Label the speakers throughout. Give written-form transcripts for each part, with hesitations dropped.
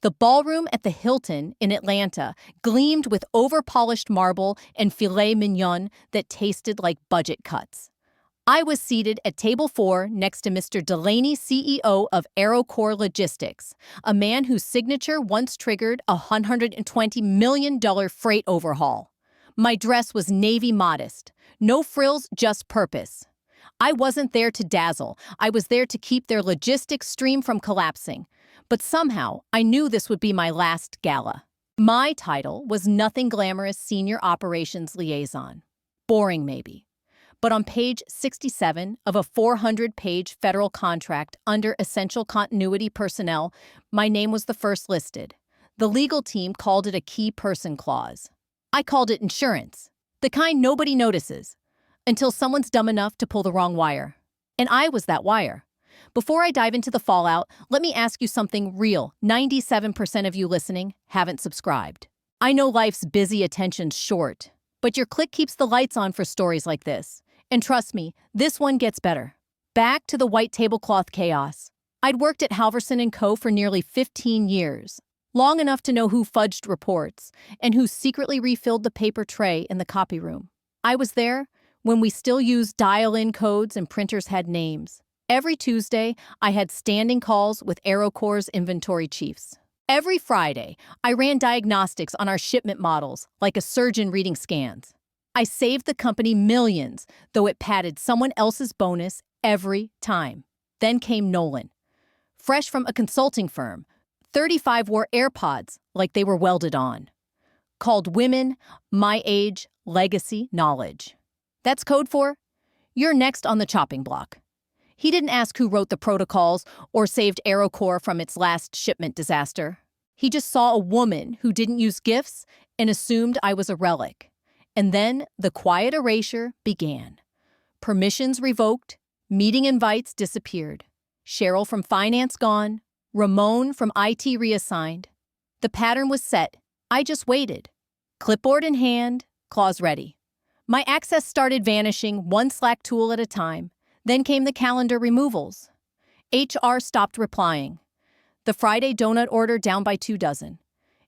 Speaker 1: The ballroom at the Hilton in Atlanta gleamed with over-polished marble and filet mignon that tasted like budget cuts. I was seated at table 4 next to Mr. Delaney, CEO of AeroCore Logistics, a man whose signature once triggered a $120 million freight overhaul. My dress was navy modest. No frills, just purpose. I wasn't there to dazzle. I was there to keep their logistics stream from collapsing. But somehow, I knew this would be my last gala. My title was nothing glamorous Senior Operations Liaison. Boring, maybe. But on page 67 of a 400-page federal contract under Essential Continuity Personnel, my name was the first listed. The legal team called it a key person clause. I called it insurance, the kind nobody notices, until someone's dumb enough to pull the wrong wire. And I was that wire. Before I dive into the fallout, let me ask you something real. 97% of you listening haven't subscribed. I know life's busy attention's short, but your click keeps the lights on for stories like this. And trust me, this one gets better. Back to the white tablecloth chaos. I'd worked at Halverson & Co. for nearly 15 years, long enough to know who fudged reports and who secretly refilled the paper tray in the copy room. I was there when we still used dial-in codes and printers had names. Every Tuesday, I had standing calls with AeroCore's inventory chiefs. Every Friday, I ran diagnostics on our shipment models, like a surgeon reading scans. I saved the company millions, though it padded someone else's bonus every time. Then came Nolan. Fresh from a consulting firm, 35 wore AirPods like they were welded on. Called women, my age, legacy, knowledge. That's code for, you're next on the chopping block. He didn't ask who wrote the protocols or saved AeroCore from its last shipment disaster. He just saw a woman who didn't use gifts and assumed I was a relic. And then the quiet erasure began. Permissions revoked, meeting invites disappeared. Cheryl from finance gone, Ramon from IT reassigned. The pattern was set. I just waited. Clipboard in hand, claws ready. My access started vanishing one Slack tool at a time. Then came the calendar removals. HR stopped replying. The Friday donut order down by 24.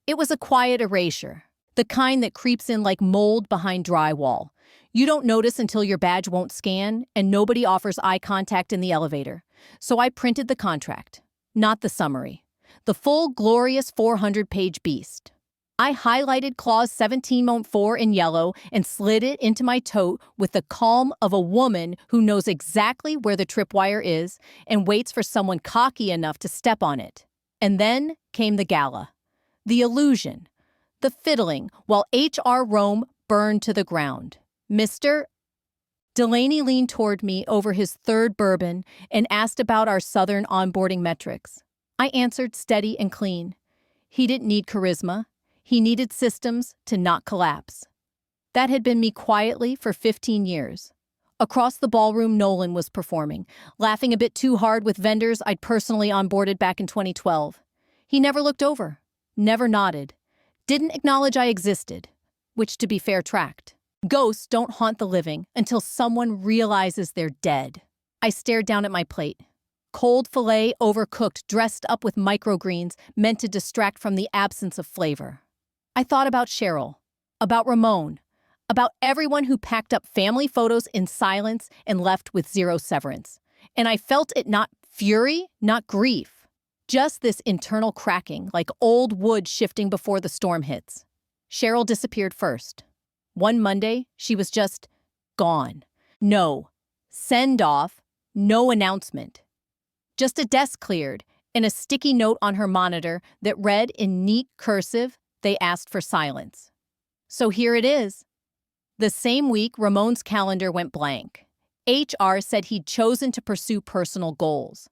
Speaker 1: It was a quiet erasure. The kind that creeps in like mold behind drywall. You don't notice until your badge won't scan, and nobody offers eye contact in the elevator. So I printed the contract, not the summary. The full, glorious 400-page beast. I highlighted clause 17.4 in yellow and slid it into my tote with the calm of a woman who knows exactly where the tripwire is and waits for someone cocky enough to step on it. And then came the gala. The illusion. The fiddling, while HR Rome burned to the ground. Mr. Delaney leaned toward me over his third bourbon and asked about our Southern onboarding metrics. I answered steady and clean. He didn't need charisma. He needed systems to not collapse. That had been me quietly for 15 years. Across the ballroom, Nolan was performing, laughing a bit too hard with vendors I'd personally onboarded back in 2012. He never looked over, never nodded. Didn't acknowledge I existed, which, to be fair, tracked. Ghosts don't haunt the living until someone realizes they're dead. I stared down at my plate. Cold filet, overcooked, dressed up with microgreens, meant to distract from the absence of flavor. I thought about Cheryl, about Ramon, about everyone who packed up family photos in silence and left with zero severance. And I felt it not fury, not grief. Just this internal cracking, like old wood shifting before the storm hits. Cheryl disappeared first. One Monday, she was just gone. No send-off, no announcement. Just a desk cleared and a sticky note on her monitor that read in neat cursive, they asked for silence. So here it is. The same week, Ramon's calendar went blank. HR said he'd chosen to pursue personal goals.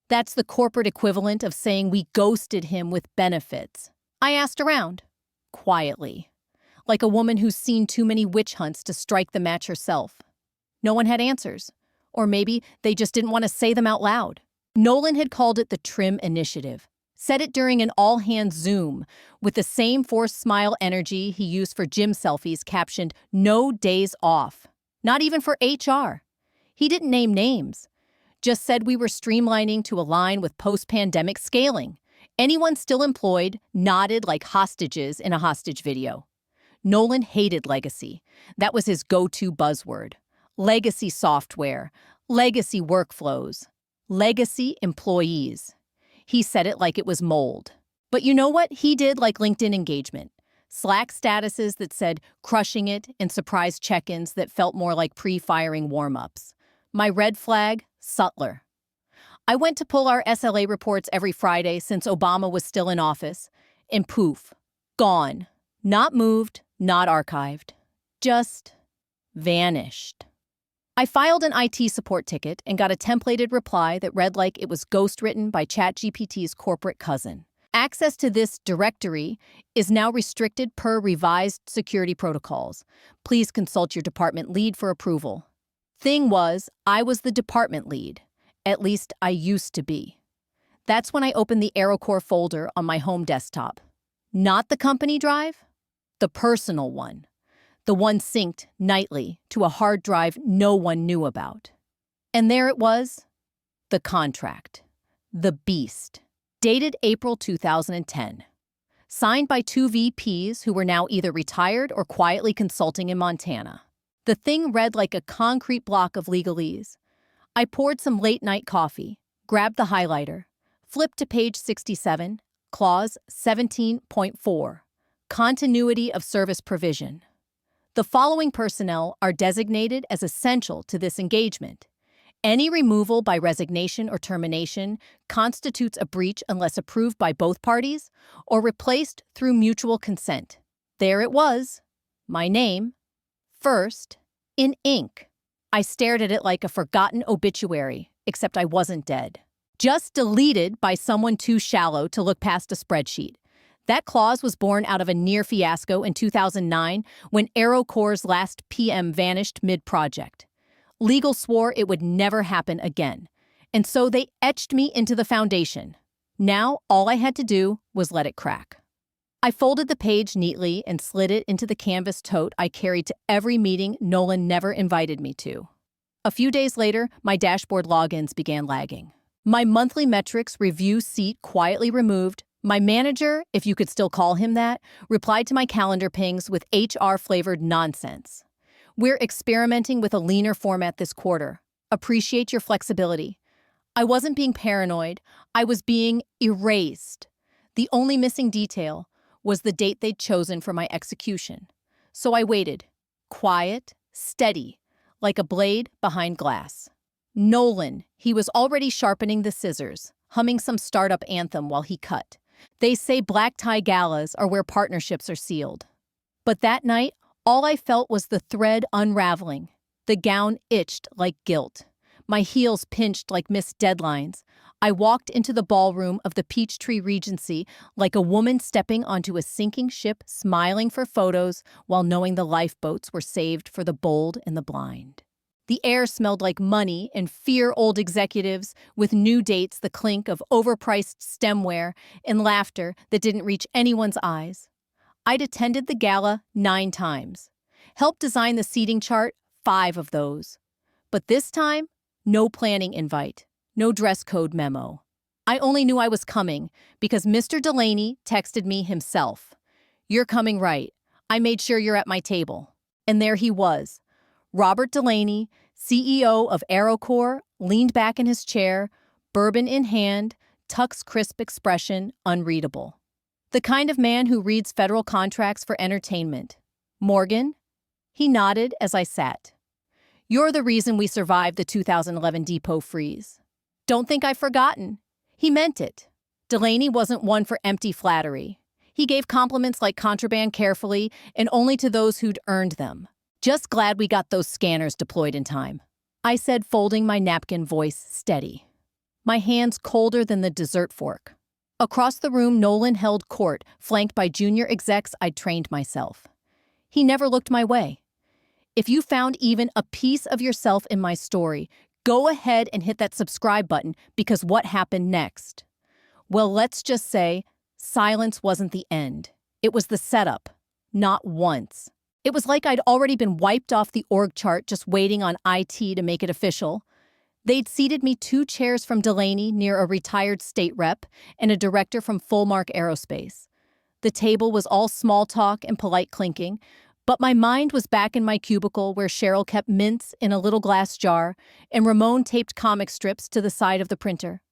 Speaker 1: That's the corporate equivalent of saying we ghosted him with benefits. I asked around, quietly, like a woman who's seen too many witch hunts to strike the match herself. No one had answers, or maybe they just didn't want to say them out loud. Nolan had called it the Trim Initiative, said it during an all-hands Zoom, with the same forced smile energy he used for gym selfies captioned, "No days off." Not even for HR. He didn't name names. Just said we were streamlining to align with post-pandemic scaling. Anyone still employed nodded like hostages in a hostage video. Nolan hated legacy. That was his go-to buzzword. Legacy software, legacy workflows, legacy employees. He said it like it was mold. But you know what? He did like LinkedIn engagement. Slack statuses that said crushing it and surprise check-ins that felt more like pre-firing warm-ups. My red flag, subtler. I went to pull our SLA reports every Friday since Obama was still in office, and poof, gone. Not moved, not archived. Just vanished. I filed an IT support ticket and got a templated reply that read like it was ghostwritten by ChatGPT's corporate cousin. Access to this directory is now restricted per revised security protocols. Please consult your department lead for approval. Thing was, I was the department lead. At least I used to be. That's when I opened the AeroCore folder on my home desktop. Not the company drive, the personal one. The one synced nightly to a hard drive no one knew about. And there it was, the contract, the beast, dated April 2010. Signed by two VPs who were now either retired or quietly consulting in Montana. The thing read like a concrete block of legalese. I poured some late-night coffee, grabbed the highlighter, flipped to page 67, clause 17.4, continuity of service provision. The following personnel are designated as essential to this engagement. Any removal by resignation or termination constitutes a breach unless approved by both parties or replaced through mutual consent. There it was, my name, first, in ink. I stared at it like a forgotten obituary, except I wasn't dead. Just deleted by someone too shallow to look past a spreadsheet. That clause was born out of a near fiasco in 2009 when AeroCore's last PM vanished mid-project. Legal swore it would never happen again, and so they etched me into the foundation. Now, all I had to do was let it crack. I folded the page neatly and slid it into the canvas tote I carried to every meeting Nolan never invited me to. A few days later, my dashboard logins began lagging. My monthly metrics review seat quietly removed. My manager, if you could still call him that, replied to my calendar pings with HR-flavored nonsense. We're experimenting with a leaner format this quarter. Appreciate your flexibility. I wasn't being paranoid. I was being erased. The only missing detail was the date they'd chosen for my execution. So I waited, quiet, steady, like a blade behind glass. Nolan, he was already sharpening the scissors, humming some startup anthem while he cut. They say black tie galas are where partnerships are sealed. But that night, all I felt was the thread unraveling. The gown itched like guilt. My heels pinched like missed deadlines. I walked into the ballroom of the Peachtree Regency like a woman stepping onto a sinking ship, smiling for photos while knowing the lifeboats were saved for the bold and the blind. The air smelled like money and fear-old executives with new dates, the clink of overpriced stemware, and laughter that didn't reach anyone's eyes. I'd attended the gala 9 times. Helped design the seating chart, 5 of those. But this time, no planning invite, no dress code memo. I only knew I was coming because Mr. Delaney texted me himself. "You're coming right. I made sure you're at my table." And there he was. Robert Delaney, CEO of AeroCore, leaned back in his chair, bourbon in hand, Tuck's crisp expression unreadable. The kind of man who reads federal contracts for entertainment. "Morgan?" He nodded as I sat. "You're the reason we survived the 2011 depot freeze." Don't think I've forgotten. He meant it. Delaney wasn't one for empty flattery. He gave compliments like contraband carefully and only to those who'd earned them. "Just glad we got those scanners deployed in time," I said, folding my napkin, voice steady. My hands colder than the dessert fork. Across the room, Nolan held court, flanked by junior execs I'd trained myself. He never looked my way. If you found even a piece of yourself in my story, go ahead and hit that subscribe button because what happened next? Well, let's just say silence wasn't the end. It was the setup. Not once. It was like I'd already been wiped off the org chart just waiting on IT to make it official. They'd seated me 2 chairs from Delaney near a retired state rep and a director from Fullmark Aerospace. The table was all small talk and polite clinking, but my mind was back in my cubicle where Cheryl kept mints in a little glass jar and Ramon taped comic strips to the side of the printer.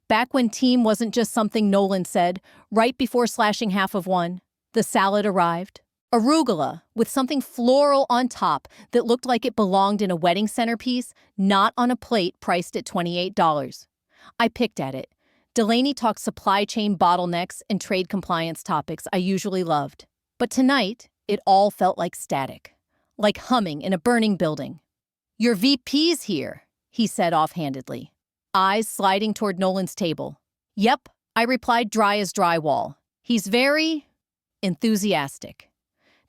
Speaker 1: Back when team wasn't just something Nolan said, right before slashing half of one, the salad arrived. Arugula, with something floral on top that looked like it belonged in a wedding centerpiece, not on a plate priced at $28. I picked at it. Delaney talked supply chain bottlenecks and trade compliance topics I usually loved. But tonight, it all felt like static, like humming in a burning building. "Your VP's here," he said offhandedly, eyes sliding toward Nolan's table. "Yep," I replied, dry as drywall. "He's very enthusiastic."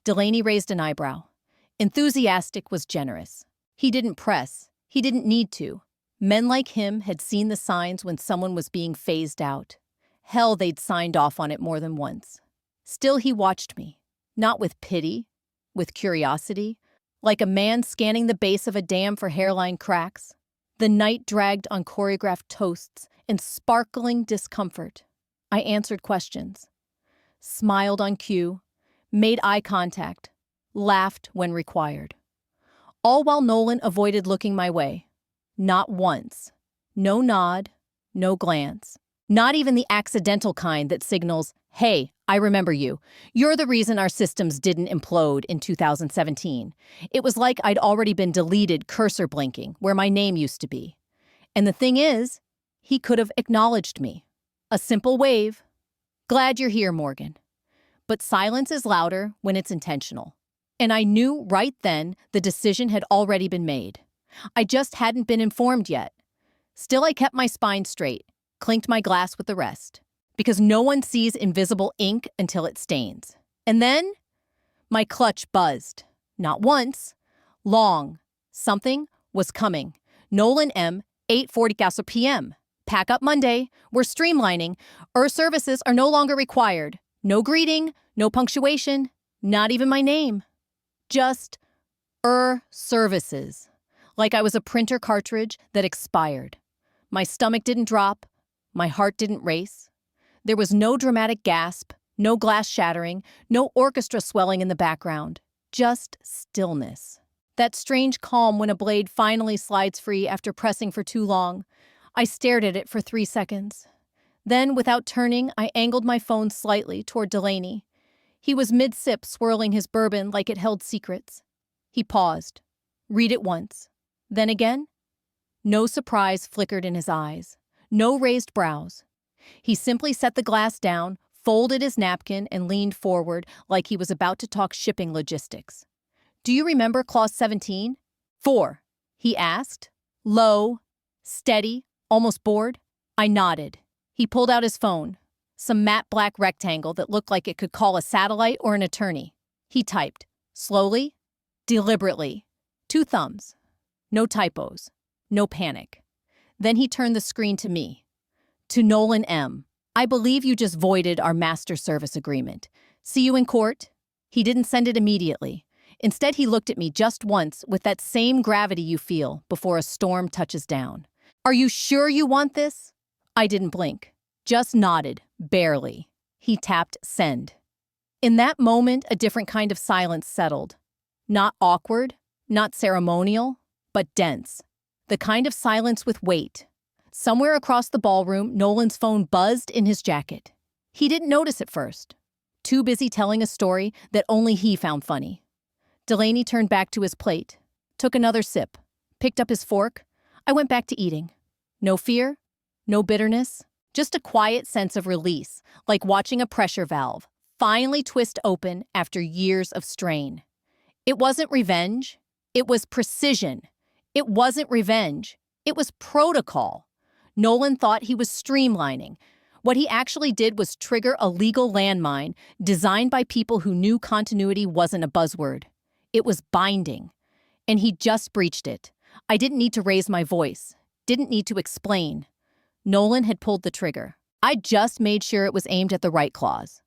Speaker 1: Delaney raised an eyebrow. Enthusiastic was generous. He didn't press. He didn't need to. Men like him had seen the signs when someone was being phased out. Hell, they'd signed off on it more than once. Still, he watched me. Not with pity, with curiosity, like a man scanning the base of a dam for hairline cracks. The night dragged on choreographed toasts and sparkling discomfort. I answered questions, smiled on cue, made eye contact, laughed when required. All while Nolan avoided looking my way. Not once. No nod, no glance. Not even the accidental kind that signals, "Hey, I remember you. You're the reason our systems didn't implode in 2017. It was like I'd already been deleted cursor blinking where my name used to be. And the thing is, he could have acknowledged me. A simple wave. "Glad you're here, Morgan." But silence is louder when it's intentional. And I knew right then the decision had already been made. I just hadn't been informed yet. Still, I kept my spine straight, clinked my glass with the rest. Because no one sees invisible ink until it stains. And then, my clutch buzzed. Not once. Long. Something was coming. Nolan M., 8:40 p.m. Pack up Monday. We're streamlining. Services are no longer required. No greeting, no punctuation, not even my name. Just services. Like I was a printer cartridge that expired. My stomach didn't drop. My heart didn't race. There was no dramatic gasp, no glass shattering, no orchestra swelling in the background. Just stillness. That strange calm when a blade finally slides free after pressing for too long. I stared at it for 3 seconds. Then, without turning, I angled my phone slightly toward Delaney. He was mid-sip, swirling his bourbon like it held secrets. He paused. Read it once. Then again. No surprise flickered in his eyes. No raised brows. He simply set the glass down, folded his napkin, and leaned forward like he was about to talk shipping logistics. "Do you remember Clause 17? 4, he asked. Low, steady, almost bored. I nodded. He pulled out his phone, some matte black rectangle that looked like it could call a satellite or an attorney. He typed, slowly, deliberately, 2 thumbs. No typos, no panic. Then he turned the screen to me. "To Nolan M. I believe you just voided our master service agreement. See you in court." He didn't send it immediately. Instead, he looked at me just once with that same gravity you feel before a storm touches down. "Are you sure you want this?" I didn't blink, just nodded, barely. He tapped send. In that moment, a different kind of silence settled. Not awkward, not ceremonial, but dense. The kind of silence with weight. Somewhere across the ballroom, Nolan's phone buzzed in his jacket. He didn't notice at first. Too busy telling a story that only he found funny. Delaney turned back to his plate, took another sip, picked up his fork. I went back to eating. No fear, no bitterness, just a quiet sense of release, like watching a pressure valve finally twist open after years of strain. It wasn't revenge. It was precision. It wasn't revenge. It was protocol. Nolan thought he was streamlining. What he actually did was trigger a legal landmine designed by people who knew continuity wasn't a buzzword. It was binding. And he just breached it. I didn't need to raise my voice. Didn't need to explain. Nolan had pulled the trigger. I just made sure it was aimed at the right clause.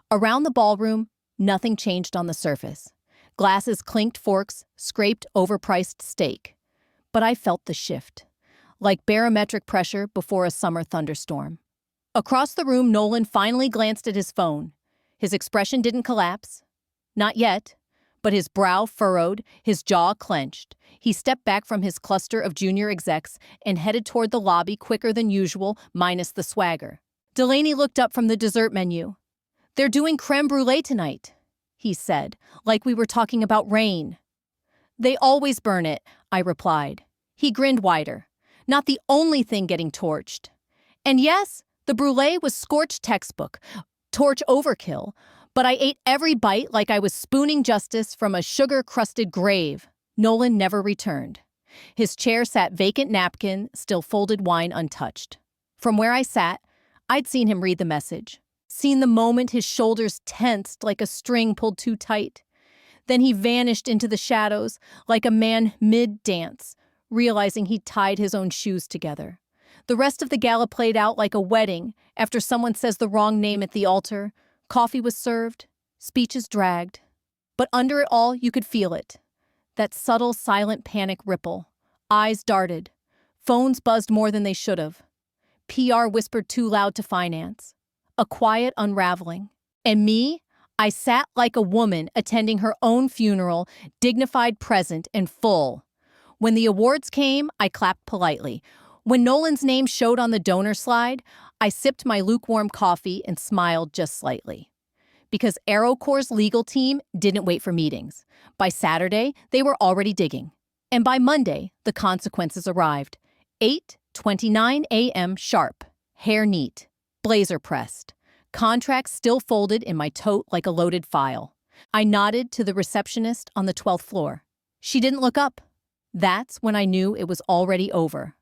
Speaker 1: Around the ballroom, nothing changed on the surface. Glasses clinked, forks scraped overpriced steak. But I felt the shift. like barometric pressure before a summer thunderstorm. Across the room, Nolan finally glanced at his phone. His expression didn't collapse. Not yet. But his brow furrowed, his jaw clenched. He stepped back from his cluster of junior execs and headed toward the lobby quicker than usual, minus the swagger. Delaney looked up from the dessert menu. "They're doing creme brulee tonight," he said, like we were talking about rain. "They always burn it," I replied. He grinned wider. "Not the only thing getting torched." And yes, the brulee was scorched textbook, torch overkill, but I ate every bite like I was spooning justice from a sugar-crusted grave. Nolan never returned. His chair sat vacant, napkin, still folded wine untouched. From where I sat, I'd seen him read the message. Seen the moment his shoulders tensed like a string pulled too tight. Then he vanished into the shadows like a man mid-dance, realizing he'd tied his own shoes together. The rest of the gala played out like a wedding after someone says the wrong name at the altar. Coffee was served, speeches dragged. But under it all, you could feel it. That subtle, silent panic ripple. Eyes darted. Phones buzzed more than they should have. PR whispered too loud to finance. A quiet unraveling. And me? I sat like a woman attending her own funeral, dignified, present, and full. When the awards came, I clapped politely. When Nolan's name showed on the donor slide, I sipped my lukewarm coffee and smiled just slightly. Because AeroCore's legal team didn't wait for meetings. By Saturday, they were already digging. And by Monday, the consequences arrived. 8:29 a.m. sharp. Hair neat. Blazer pressed. Contracts still folded in my tote like a loaded file. I nodded to the receptionist on the 12th floor. She didn't look up. That's when I knew it was already over.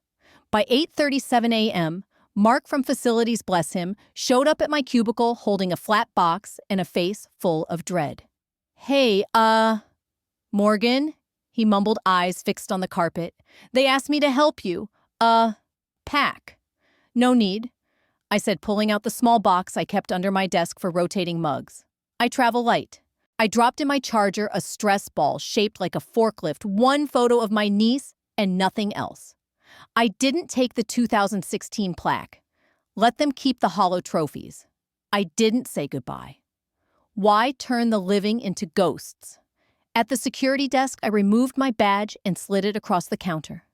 Speaker 1: By 8:37 a.m., Mark from facilities, bless him, showed up at my cubicle holding a flat box and a face full of dread. "Hey, Morgan," he mumbled, eyes fixed on the carpet. "They asked me to help you. Pack." "No need," I said, pulling out the small box I kept under my desk for rotating mugs. "I travel light." I dropped in my charger a stress ball shaped like a forklift, one photo of my niece, and nothing else. I didn't take the 2016 plaque. Let them keep the hollow trophies. I didn't say goodbye. Why turn the living into ghosts? At the security desk, I removed my badge and slid it across the counter.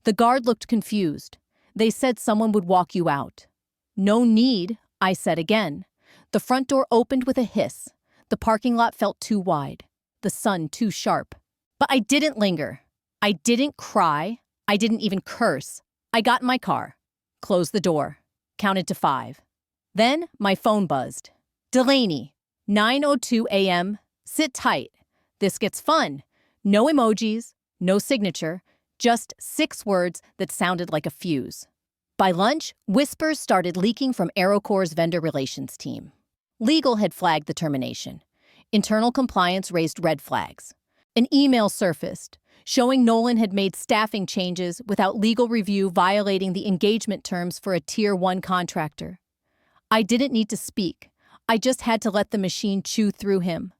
Speaker 1: The guard looked confused. They said someone would walk you out. "No need," I said again. The front door opened with a hiss. The parking lot felt too wide. The sun too sharp. But I didn't linger. I didn't cry. I didn't even curse. I got in my car, closed the door, counted to 5. Then my phone buzzed. "Delaney, 9:02 a.m. Sit tight. This gets fun." No emojis, no signature, just 6 words that sounded like a fuse. By lunch, whispers started leaking from AeroCore's vendor relations team. Legal had flagged the termination. Internal compliance raised red flags. An email surfaced, showing Nolan had made staffing changes without legal review, violating the engagement terms for a Tier 1 contractor. I didn't need to speak. I just had to let the machine chew through him.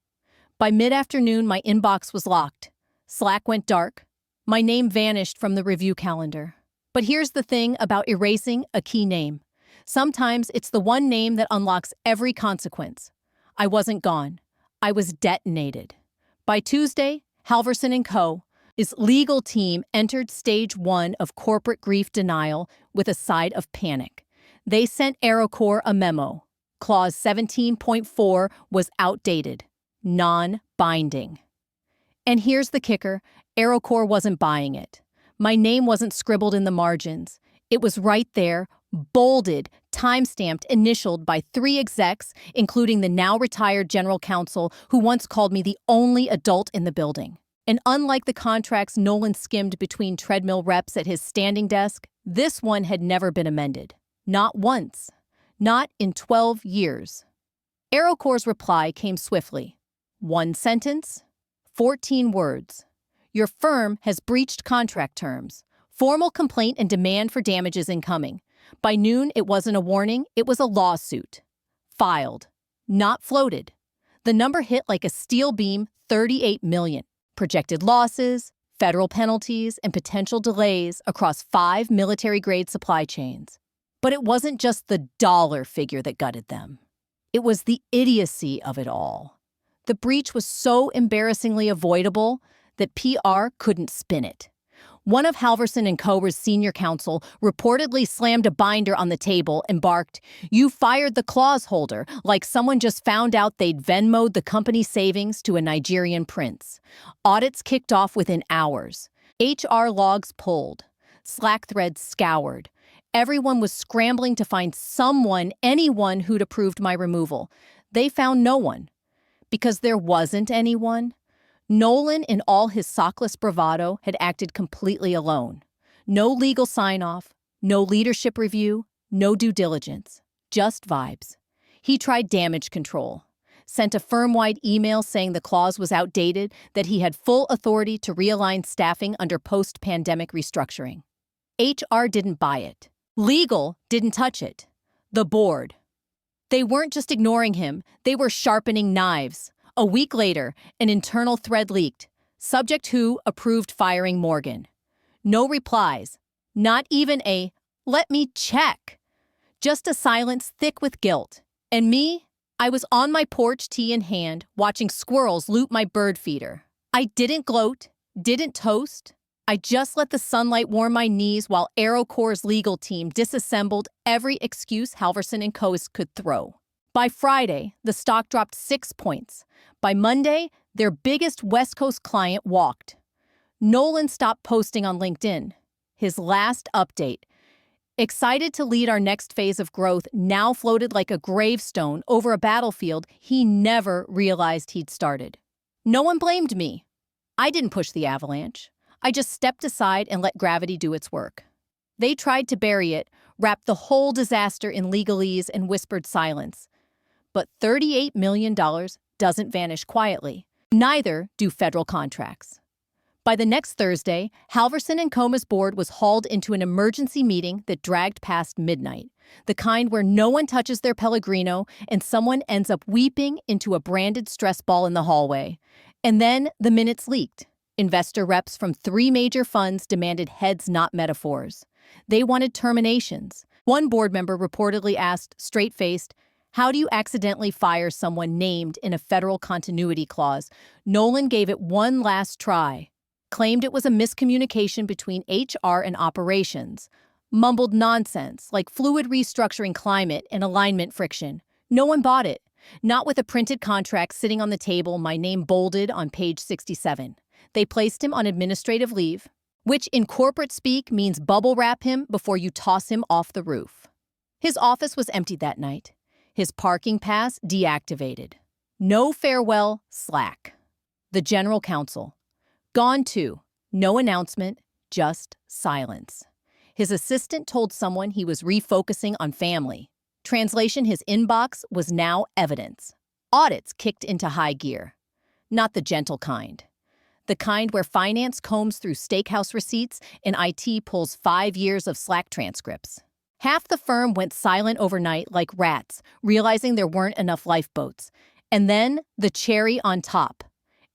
Speaker 1: By mid-afternoon, my inbox was locked. Slack went dark. My name vanished from the review calendar. But here's the thing about erasing a key name. Sometimes it's the one name that unlocks every consequence. I wasn't gone. I was detonated. By Tuesday, Halverson & Co. His legal team entered stage 1 of corporate grief denial with a side of panic. They sent AeroCore a memo. Clause 17.4 was outdated, non-binding. And here's the kicker, AeroCore wasn't buying it. My name wasn't scribbled in the margins. It was right there, bolded, time-stamped, initialed by 3 execs, including the now-retired general counsel who once called me the only adult in the building. And unlike the contracts Nolan skimmed between treadmill reps at his standing desk, this one had never been amended. Not once. Not in 12 years. AeroCore's reply came swiftly. 1 sentence, 14 words. Your firm has breached contract terms. Formal complaint and demand for damages incoming. By noon, it wasn't a warning, it was a lawsuit. Filed. Not floated. The number hit like a steel beam, 38 million. Projected losses, federal penalties, and potential delays across 5 military-grade supply chains. But it wasn't just the dollar figure that gutted them. It was the idiocy of it all. The breach was so embarrassingly avoidable that PR couldn't spin it. One of Halverson and Co.'s senior counsel reportedly slammed a binder on the table and barked, "You fired the clause holder," like someone just found out they'd Venmo'd the company savings to a Nigerian prince. Audits kicked off within hours. HR logs pulled. Slack threads scoured. Everyone was scrambling to find anyone who'd approved my removal. They found no one. Because there wasn't anyone. Nolan, in all his sockless bravado, had acted completely alone. No legal sign-off, no leadership review, no due diligence, just vibes. He tried damage control, sent a firm-wide email saying the clause was outdated, that he had full authority to realign staffing under post-pandemic restructuring. HR didn't buy it. Legal didn't touch it. The board. They weren't just ignoring him, they were sharpening knives. A week later, an internal thread leaked. Subject who approved firing Morgan. No replies. Not even a, "Let me check." Just a silence thick with guilt. And me? I was on my porch, tea in hand, watching squirrels loot my bird feeder. I didn't gloat, didn't toast. I just let the sunlight warm my knees while AeroCorps' legal team disassembled every excuse Halverson and Co. could throw. By Friday, the stock dropped 6 points. By Monday, their biggest West Coast client walked. Nolan stopped posting on LinkedIn. His last update, excited to lead our next phase of growth, now floated like a gravestone over a battlefield he never realized he'd started. No one blamed me. I didn't push the avalanche. I just stepped aside and let gravity do its work. They tried to bury it, wrapped the whole disaster in legalese and whispered silence. But $38 million doesn't vanish quietly. Neither do federal contracts. By the next Thursday, Halverson and Coma's board was hauled into an emergency meeting that dragged past midnight, the kind where no one touches their Pellegrino and someone ends up weeping into a branded stress ball in the hallway. And then the minutes leaked. Investor reps from 3 major funds demanded heads, not metaphors. They wanted terminations. One board member reportedly asked, straight-faced, "How do you accidentally fire someone named in a federal continuity clause?" Nolan gave it one last try, claimed it was a miscommunication between HR and operations, mumbled nonsense like fluid restructuring climate and alignment friction. No one bought it, not with a printed contract sitting on the table, my name bolded on page 67. They placed him on administrative leave, which in corporate speak means bubble wrap him before you toss him off the roof. His office was empty that night. His parking pass deactivated. No farewell Slack. The general counsel. Gone too. No announcement, just silence. His assistant told someone he was refocusing on family. Translation, his inbox was now evidence. Audits kicked into high gear. Not the gentle kind. The kind where finance combs through steakhouse receipts and IT pulls 5 years of Slack transcripts. Half the firm went silent overnight like rats, realizing there weren't enough lifeboats. And then, the cherry on top.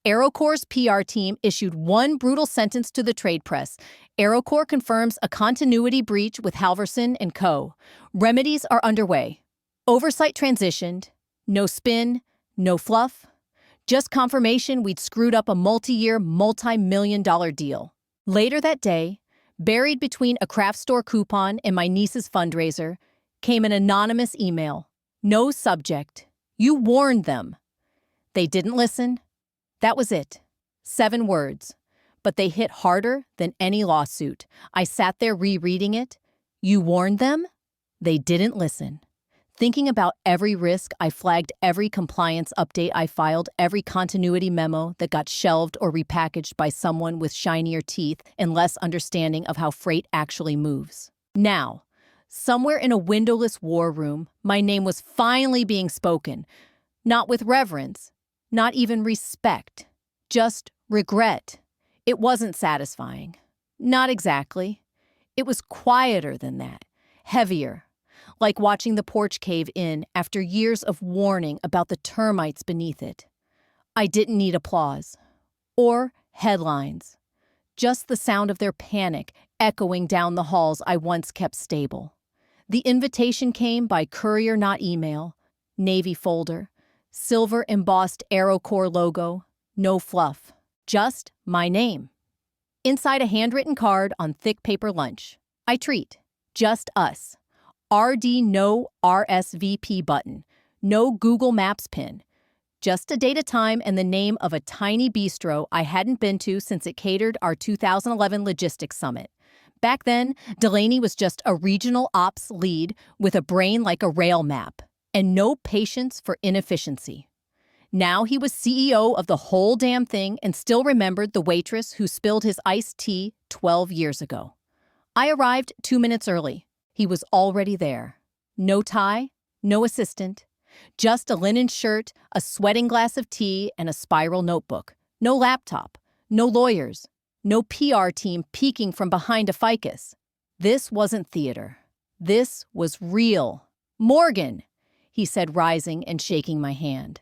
Speaker 1: AeroCorps' PR team issued one brutal sentence to the trade press. AeroCorps confirms a continuity breach with Halverson and Co. Remedies are underway. Oversight transitioned. No spin, no fluff. Just confirmation we'd screwed up a multi-year, multi-million-dollar deal. Later that day, buried between a craft store coupon and my niece's fundraiser, came an anonymous email. No subject. You warned them. They didn't listen. That was it. 7 words. But they hit harder than any lawsuit. I sat there rereading it. You warned them? They didn't listen. Thinking about every risk, I flagged every compliance update I filed, every continuity memo that got shelved or repackaged by someone with shinier teeth and less understanding of how freight actually moves. Now, somewhere in a windowless war room, my name was finally being spoken. Not with reverence, not even respect, just regret. It wasn't satisfying. Not exactly. It was quieter than that, heavier. Like watching the porch cave in after years of warning about the termites beneath it. I didn't need applause. Or headlines. just the sound of their panic echoing down the halls I once kept stable. The invitation came by courier, not email. Navy folder, silver embossed AeroCorps logo, no fluff, just my name. Inside a handwritten card on thick paper lunch. I treat, just us. RD no RSVP button, no Google Maps pin. Just a date, a time, and the name of a tiny bistro I hadn't been to since it catered our 2011 logistics summit. Back then, Delaney was just a regional ops lead with a brain like a rail map and no patience for inefficiency. Now he was CEO of the whole damn thing and still remembered the waitress who spilled his iced tea 12 years ago. I arrived 2 minutes early. He was already there. No tie, no assistant. Just a linen shirt, a sweating glass of tea, and a spiral notebook. No laptop, no lawyers, no PR team peeking from behind a ficus. This wasn't theater. This was real. "Morgan," he said, rising and shaking my hand.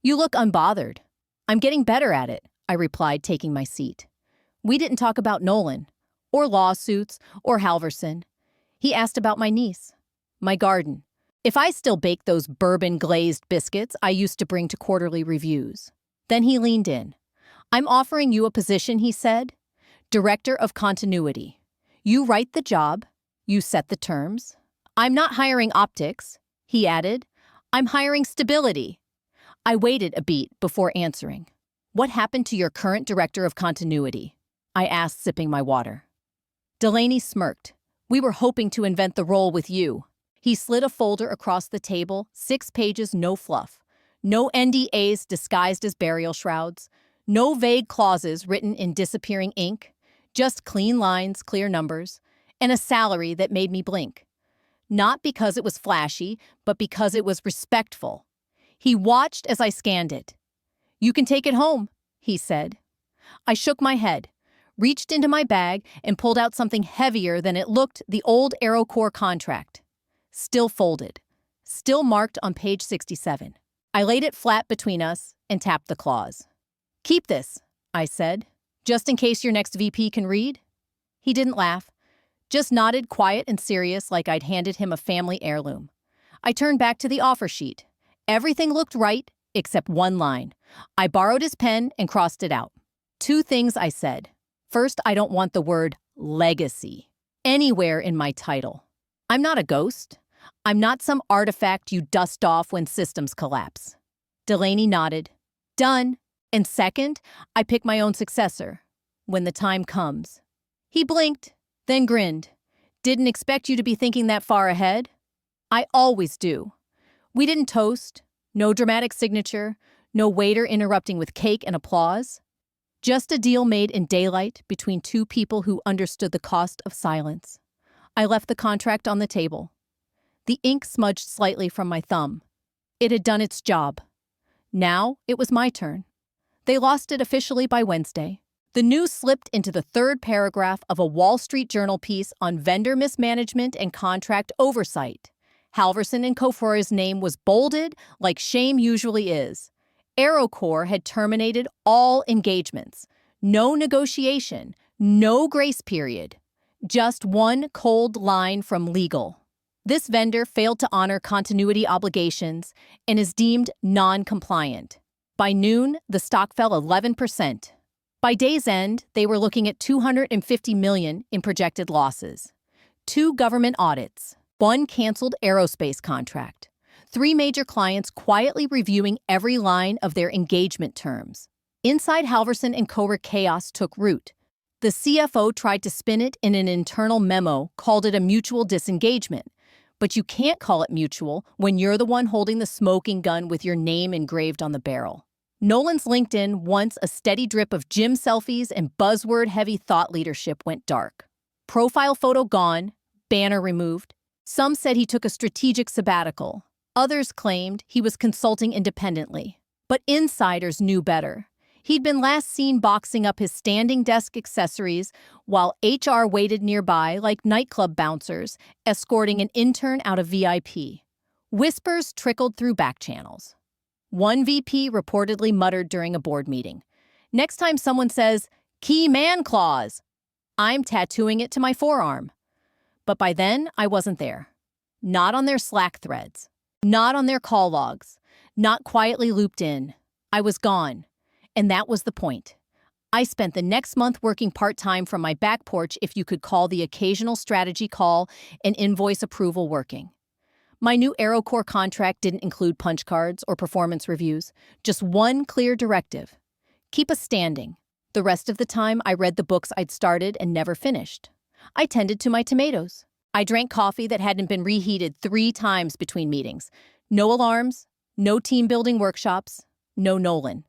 Speaker 1: "You look unbothered." "I'm getting better at it," I replied, taking my seat. We didn't talk about Nolan, or lawsuits, or Halverson. He asked about my niece, my garden, if I still bake those bourbon-glazed biscuits I used to bring to quarterly reviews. Then he leaned in. "I'm offering you a position," he said. "Director of Continuity. You write the job. You set the terms. I'm not hiring optics," he added. "I'm hiring stability." I waited a beat before answering. "What happened to your current Director of Continuity?" I asked, sipping my water. Delaney smirked. "We were hoping to invent the role with you." He slid a folder across the table, 6 pages, no fluff. No NDAs disguised as burial shrouds. No vague clauses written in disappearing ink. Just clean lines, clear numbers, and a salary that made me blink. Not because it was flashy, but because it was respectful. He watched as I scanned it. "You can take it home," he said. I shook my head, reached into my bag, and pulled out something heavier than it looked, the old AeroCorps contract. Still folded, still marked on page 67. I laid it flat between us and tapped the clause. "Keep this," I said, "just in case your next VP can read." He didn't laugh, just nodded, quiet and serious, like I'd handed him a family heirloom. I turned back to the offer sheet. Everything looked right, except one line. I borrowed his pen and crossed it out. 2 things I said. First, I don't want the word legacy anywhere in my title. I'm not a ghost. I'm not some artifact you dust off when systems collapse. Delaney nodded. "Done. And second, I pick my own successor when the time comes." He blinked, then grinned. "Didn't expect you to be thinking that far ahead." "I always do." We didn't toast, no dramatic signature, no waiter interrupting with cake and applause. Just a deal made in daylight between 2 people who understood the cost of silence. I left the contract on the table. The ink smudged slightly from my thumb. It had done its job. Now it was my turn. They lost it officially by Wednesday. The news slipped into the 3rd paragraph of a Wall Street Journal piece on vendor mismanagement and contract oversight. Halverson and Kofor's name was bolded like shame usually is. AeroCorps had terminated all engagements. No negotiation, no grace period. Just one cold line from legal. This vendor failed to honor continuity obligations and is deemed non-compliant. By noon, the stock fell 11%. By day's end, they were looking at $250 million in projected losses. 2 government audits, 1 canceled aerospace contract, 3 major clients quietly reviewing every line of their engagement terms. Inside Halverson and Coher, chaos took root. The CFO tried to spin it in an internal memo, called it a mutual disengagement. But you can't call it mutual when you're the one holding the smoking gun with your name engraved on the barrel. Nolan's LinkedIn, once a steady drip of gym selfies and buzzword-heavy thought leadership, went dark. Profile photo gone, banner removed. Some said he took a strategic sabbatical. Others claimed he was consulting independently. But insiders knew better. He'd been last seen boxing up his standing desk accessories while HR waited nearby like nightclub bouncers, escorting an intern out of VIP. Whispers trickled through back channels. One VP reportedly muttered during a board meeting, "Next time someone says, Key man clause. I'm tattooing it to my forearm. But by then, I wasn't there. Not on their Slack threads. Not on their call logs. Not quietly looped in. I was gone. And that was the point. I spent the next month working part-time from my back porch, if you could call the occasional strategy call and invoice approval working. My new AeroCore contract didn't include punch cards or performance reviews, just one clear directive. Keep us standing. The rest of the time, I read the books I'd started and never finished. I tended to my tomatoes. I drank coffee that hadn't been reheated 3 times between meetings. No alarms, no team-building workshops, no Nolan.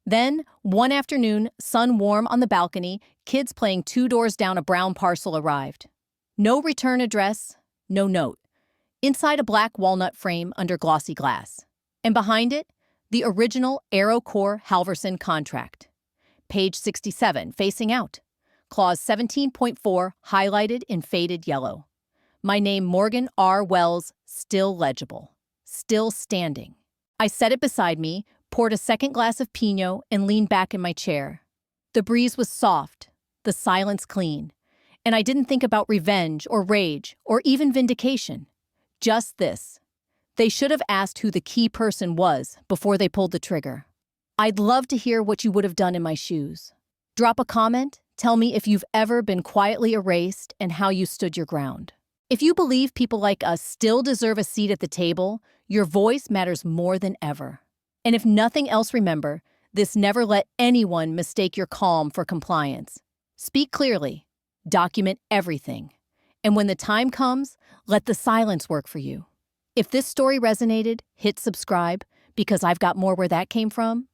Speaker 1: Then, one afternoon, sun warm on the balcony, kids playing 2 doors down a brown parcel arrived. No return address, no note. Inside a black walnut frame under glossy glass. And behind it, the original AeroCore Halverson contract. Page 67, facing out. Clause 17.4, highlighted in faded yellow. My name, Morgan R. Wells, still legible. Still standing. I set it beside me, poured a second glass of Pinot, and leaned back in my chair. The breeze was soft, the silence clean, and I didn't think about revenge or rage or even vindication. Just this. They should have asked who the key person was before they pulled the trigger. I'd love to hear what you would have done in my shoes. Drop a comment, tell me if you've ever been quietly erased and how you stood your ground. If you believe people like us still deserve a seat at the table, your voice matters more than ever. And if nothing else, remember, this: never let anyone mistake your calm for compliance. Speak clearly, document everything, and when the time comes, let the silence work for you. If this story resonated, hit subscribe, because I've got more where that came from.